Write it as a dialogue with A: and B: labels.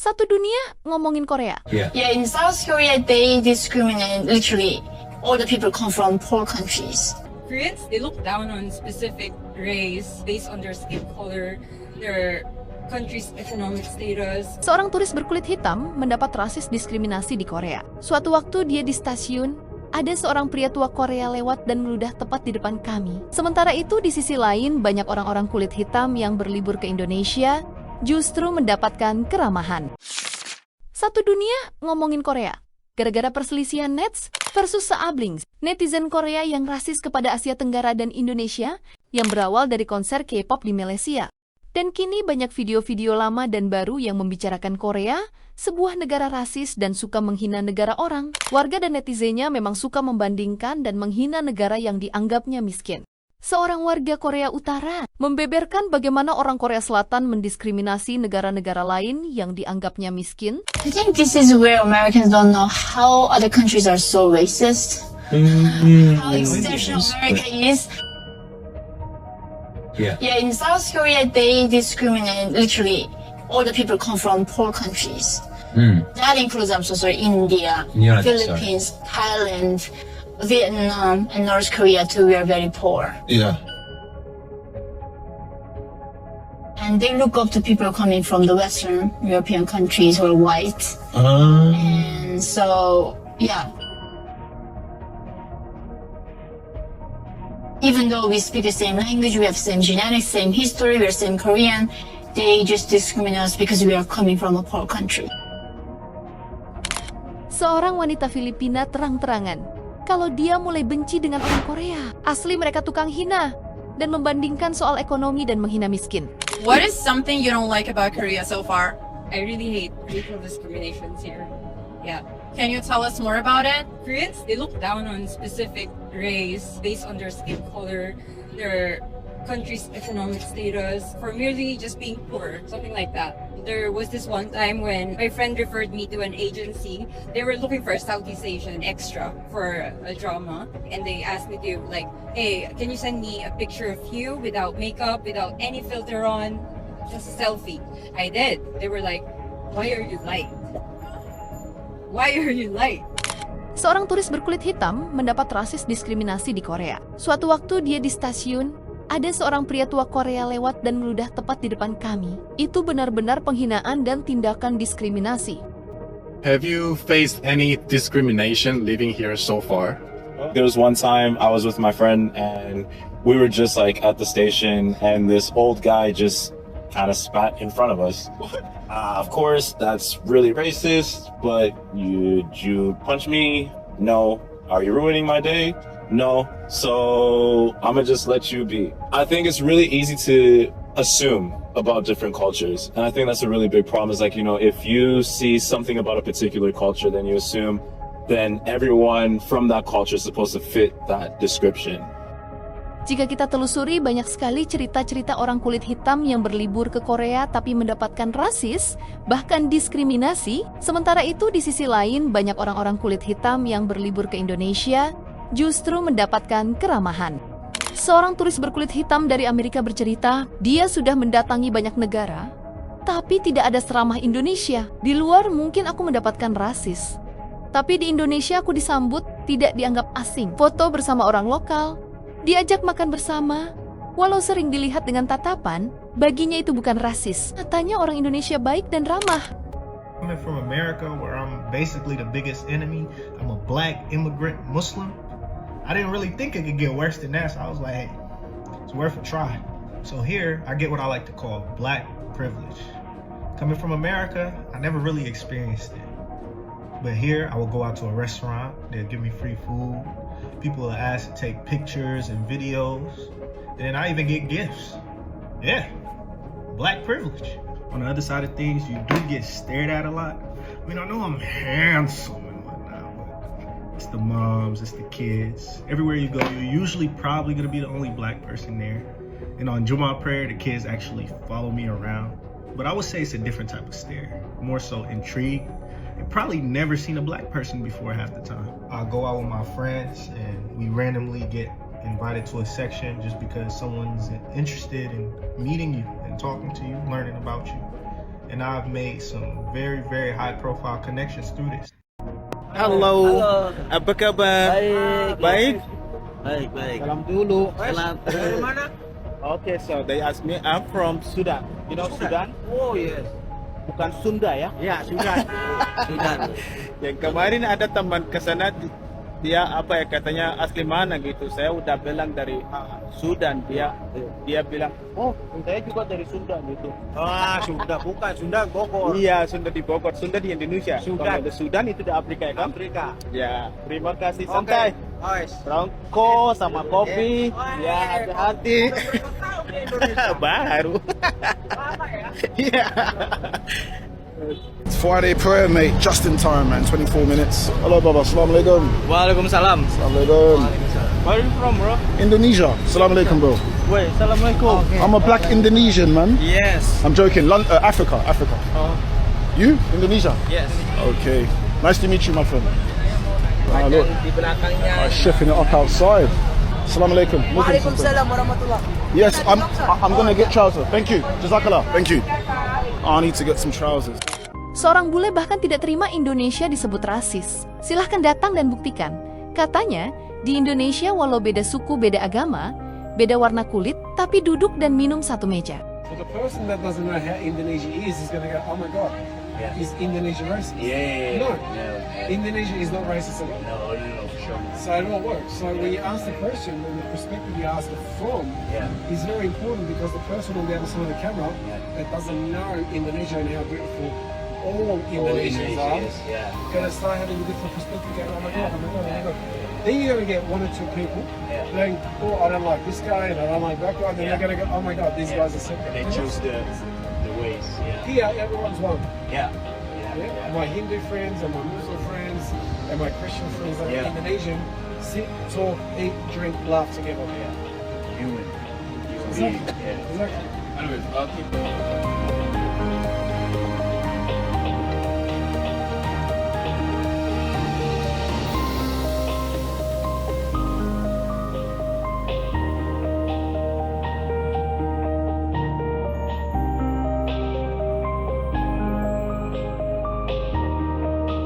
A: Satu dunia ngomongin Korea.
B: Yeah, in South Korea, they discriminate literally. All the people come from poor countries.
C: Koreans, they look down on specific race based on their skin color, their country's economic status.
A: Seorang turis berkulit hitam mendapat rasis diskriminasi di Korea. Suatu waktu dia di stasiun, ada seorang pria tua Korea lewat dan meludah tepat di depan kami. Sementara itu di sisi lain, banyak orang-orang kulit hitam yang berlibur ke Indonesia justru mendapatkan keramahan. Satu dunia ngomongin Korea. Gara-gara perselisihan Nets versus Seablings, netizen Korea yang rasis kepada Asia Tenggara dan Indonesia yang berawal dari konser K-pop di Malaysia. Dan kini banyak video-video lama dan baru yang membicarakan Korea, sebuah negara rasis dan suka menghina negara orang. Warga dan netizennya memang suka membandingkan dan menghina negara yang dianggapnya miskin. Seorang warga Korea Utara membeberkan bagaimana orang Korea Selatan mendiskriminasi negara-negara lain yang dianggapnya miskin.
B: I think this is where Americans don't know how other countries are so racist. How exceptional America is.
D: Yeah.
B: Yeah, in South Korea, they discriminate literally. All the people come from poor countries. That includes, I'm so sorry, India,
D: Yeah,
B: Philippines, Thailand, Vietnam, and North Korea too. We are very poor.
D: Yeah.
B: And they look up to people coming from the Western European countries who are white. And so, yeah. Even though we speak the same language, we have same genetics, same history, we're same Korean, they just discriminate us because we are coming from a poor country.
A: Seorang wanita Filipina terang-terangan kalau dia mulai benci dengan orang Korea. Asli mereka tukang hina dan membandingkan soal ekonomi dan menghina miskin.
E: What is something you don't like about Korea so far?
C: I really hate racial discriminations here. Yeah.
E: Can you tell us more about it?
C: Koreans, they look down on specific race based on their skin color, their country's economic status, for merely just being poor, something like that. There was this one time when my friend referred me to an agency. They were looking for a Southeast Asian extra for a drama, and they asked me to, like, hey, can you send me a picture of you without makeup, without any filter on, just a selfie? I did. They were like, why are you light? Why are you light?
A: Seorang turis berkulit hitam mendapat rasis diskriminasi di Korea. Suatu waktu dia di stasiun, ada seorang pria tua Korea lewat dan meludah tepat di depan kami. Itu benar-benar penghinaan dan tindakan diskriminasi.
F: Have you faced any discrimination living here so far?
G: There was one time I was with my friend and we were just like at the station and this old guy just kind of spat in front of us. Of course, that's really racist, but you punch me? No. Are you ruining my day? No. So I'm gonna just let you be. I think it's really easy to assume about different cultures. And I think that's a really big problem is like, you know, if you see something about a particular culture, then you assume then everyone from that culture is supposed to fit that description.
A: Jika kita telusuri, banyak sekali cerita-cerita orang kulit hitam yang berlibur ke Korea tapi mendapatkan rasis, bahkan diskriminasi. Sementara itu di sisi lain, banyak orang-orang kulit hitam yang berlibur ke Indonesia justru mendapatkan keramahan. Seorang turis berkulit hitam dari Amerika bercerita, dia sudah mendatangi banyak negara, tapi tidak ada seramah Indonesia. Di luar mungkin aku mendapatkan rasis, tapi di Indonesia aku disambut tidak dianggap asing. Foto bersama orang lokal, diajak makan bersama, walau sering dilihat dengan tatapan, baginya itu bukan rasis. Katanya orang Indonesia baik dan ramah.
H: Coming from America, where I'm basically the biggest enemy, I'm a black immigrant Muslim. I didn't really think it could get worse than that, so I was like, hey, it's worth a try. So here, I get what I like to call black privilege. Coming from America, I never really experienced it. But here, I will go out to a restaurant, they'll give me free food, people will ask to take pictures and videos, and then I even get gifts. Yeah, black privilege. On the other side of things, you do get stared at a lot. I mean, I know I'm handsome and whatnot, but it's the moms, it's the kids. Everywhere you go, you're usually probably gonna be the only black person there. And on Jumu'ah prayer, the kids actually follow me around. But I would say it's a different type of stare, more so intrigue. I've probably never seen a black person before half the time. I go out with my friends and we randomly get invited to a section just because someone's interested in meeting you and talking to you, learning about you. and I've made some very, very high profile connections through this.
D: Halo. Apa kabar? Baik.
I: Salam dulu.
D: Salam.
I: Dari mana?
D: Okay, so they asked me, I'm from Sudan. You know Sudan?
I: Oh yes.
D: Bukan Sunda ya?
I: Ya, Sudan. Sudan.
D: Yang kemarin ada teman ke sana, dia apa ya katanya asli mana gitu. Saya udah bilang dari Sudan, dia bilang, oh saya juga dari Sunda gitu.
I: Ah, Sunda bukan, Sunda Bogor.
D: Iya, Sunda di Bogor, Sunda di Indonesia.
I: Sudan.
D: Kalau di Sudan itu di Afrika ya kan?
I: Afrika.
D: Ya, terima kasih santai.
I: Nice.
D: Rongko sama kopi, ya hati-hati. Baru. Iya.
J: It's Friday prayer, mate. Just in time, man. 24 minutes. Hello, Baba. Assalamu alaikum.
D: Waalaikumsalam.
J: Assalamu alaikum.
D: Where are you from, bro?
J: Indonesia. Assalamu alaikum, bro.
D: Wait, assalamualaikum.
J: I'm a black Indonesian, man.
D: Yes.
J: I'm joking. Africa.
D: Oh,
J: You? Indonesia?
D: yes.
J: Okay. Nice to meet you, my friend. Ah, look.
I: Di belakangnya.
J: Chefing it up outside. Assalamu alaikum.
I: Waalaikumsalam warahmatullah.
J: Yes, I'm gonna get trousers. Thank you. Jazakallah. Thank you. I need to get some trousers.
A: Seorang bule bahkan tidak terima Indonesia disebut rasis. Silahkan datang dan buktikan. Katanya, di Indonesia walau beda suku, beda agama, beda warna kulit, tapi duduk dan minum satu meja.
K: So the person that doesn't know how Indonesia is going to go, oh my God, is Indonesia racist? No. Indonesia is not racist at all. No, for sure. So it all works. So when you ask the question, and the perspective you ask it from is very important, because the person on the other side of the camera that doesn't know Indonesia and how beautiful all Indonesians are, going to start having a different perspective, going, oh my God, oh my God, oh my God. Then you're going to get one or two people going, oh, I don't like this guy and I don't like that guy. Then they're going to go, oh my God, these guys are separate.
G: They choose the ways.
K: Here, everyone's one.
G: Yeah.
K: My Hindu friends and my Muslim friends and my Christian friends that are Indonesian sit, talk, eat, drink, laugh together.
G: Human.
K: Exactly.
G: Anyways, I'll keep going.